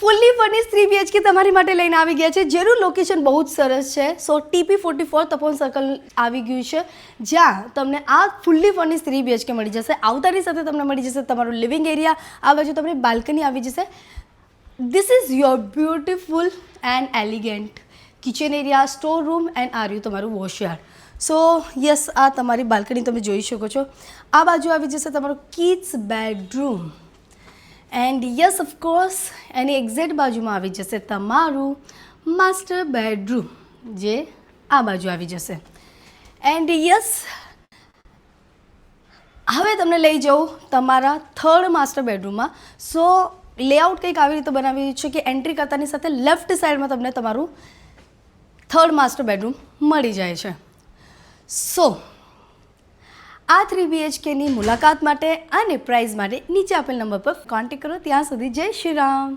Fully furnished 3 BHK તમારી માટે લઈને આવી ગયા છે, જેનું લોકેશન બહુ જ સરસ છે. સો TP44 તપોવન સર્કલ આવી ગયું છે, જ્યાં તમને આ ફૂલ્લી ફર્નિશ્ડ 3 BHK મળી જશે. આવતાની સાથે તમને મળી જશે તમારું લિવિંગ એરિયા, આ બાજુ તમને બાલ્કની આવી જશે. This is your beautiful and elegant kitchen area, store room and આ રહ્યું તમારું વોશયાર્ડ. સો યસ, આ તમારી બાલ્કની તમે જોઈ શકો છો. આ બાજુ આવી જશે તમારું kids bedroom and yes of course any exact બાજુમાં આવી જશે તમારું માસ્ટર બેડરૂમ, જે આ બાજુ આવી જશે. એન્ડ યસ, હવે તમને લઈ જાઉં તમારા થર્ડ માસ્ટર બેડરૂમમાં. સો લેઆઉટ કંઈક આવી રીતે બનાવ્યું છે કે એન્ટ્રી કરતાની સાથે લેફ્ટ સાઈડમાં તમને તમારું થર્ડ માસ્ટર બેડરૂમ મળી જાય છે. સો આ 3 BHKની મુલાકાત માટે અને પ્રાઇઝ માટે નીચે આપેલ નંબર પર કોન્ટેક્ટ કરો. ત્યાં સુધી જય શ્રી રામ.